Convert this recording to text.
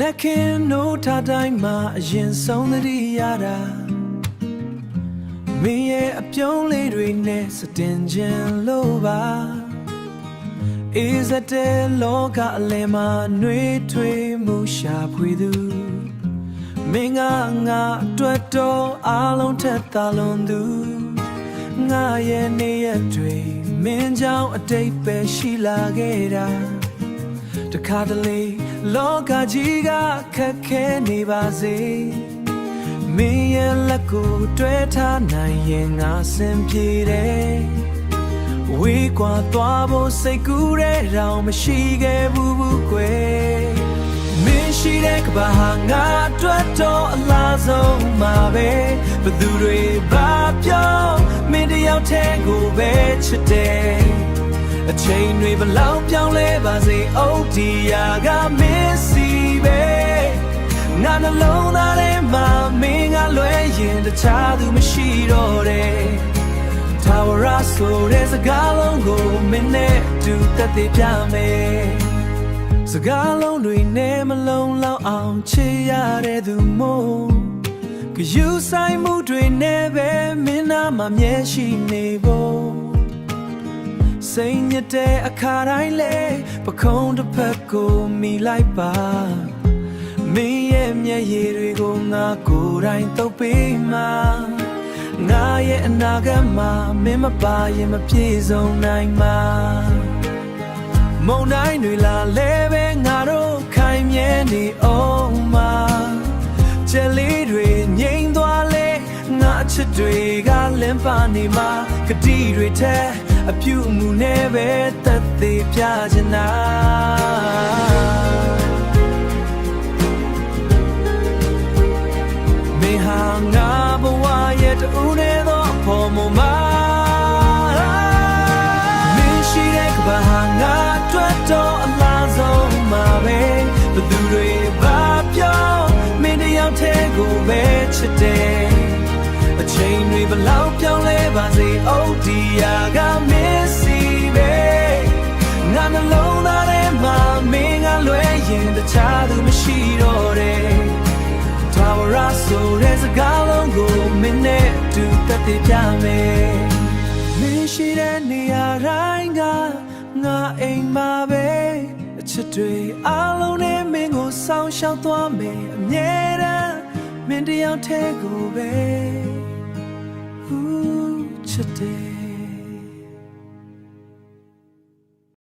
Necking no time ma yin song the yada me a purely readiness attention loba is a de loga lema nui tui musha puidu Minga nga tuato alon tetalon du nga ye ne ya tui min jaung a date pe shi la geraတခါတလေလောကကြီးကခက်ခဲနေပါစေမင်းရဲ့လက်ကိုတွဲထားနိုင်ရင်ငါစင်ပြေတယ်ဝေးကွာသွားဖို့စိတ်ကူးတဲ့တောင်မရှိခဲ့ဘူးကွယ်မင်းရှိတဲ့ကဘာဟာငါအတွက်တော့အလားဆုံးမှာပဲဘသူတွေဘာပြောမင်းတယောက်တည်းကိုပဲချစ်တယ်အချိန်တွေဘလောက်ပြောင်းလဲပါစေအိုဒီယာကမင်းစီပဲငါနှလုံးသားထဲမှာမင်းကလွဲရင်တခြားသူမရှိတော့တဲ့ထာဝရဆိုတဲ့စကားလုံးကိုမင်းနဲ့တူသက်သေပြမယ်စကားလုံးတွေနဲ့မလုံးလောက်အောင်ချေရတဲ့သူမို့ကယူဆိုင်မှုတွေနဲ့ပဲမင်းနာမှာမြဲရှိနေဖို့စိတ်ညစ်တဲ့အခါတိုင်းလေပခုံးတစ်ဖက်ကိုမိလိုက်ပါမင်းရဲ့မျက်ရည်တွေကိုငါကိုယ်တိုင်သုတ်ပေးမှာငါရဲ့အနာဂတ်မှာမင်းမပါရင်မပြေဆုံးနိုင်မှာမုန်တိုင်းတွေလာလဲပဲငါတို့ခိုင်မြဲနေအောင်မှာကြယ်လေးတွေငြိမ်သွားလဲငါအချစ်တွေကလင်းပါနေမှာကတိတွေထဲအပြုအမူနဲ့ပဲသက်သေပြချင်တာမင်းဟာငါဘဝရဲ့တူနဲ့သောအဖို့မမမင်းရှိတဲ့ကဘာဟာငါအတွက်တော့အလားဆုံးမှာပဲဘသူတွေဘာပြောမင်းတယောက်တည်းကိုပဲချစ်တယ်အချိန်တွေဘလောက်ပြောင်းလဲပါစေအိုဒီယာကမင်းစီပဲငါနှလုံးသားထဲမှာမင်းကလွဲရင်တခြားသူမရှိတော့တဲ့ထာဝရဆိုတဲ့စကားလုံးကိုမင်းနဲ့တူသက်သေပြမယ်မင်းရှိတဲ့နေရာတိုင်းကငါအိမ်မှာပဲအချစ်တွေအားလုံးနဲ့မင်းကိုဆောင်ရှောက်သွားမယ်အမြဲတမ်းမင်းတယောက်တည်းကိုပဲချစ်တယ်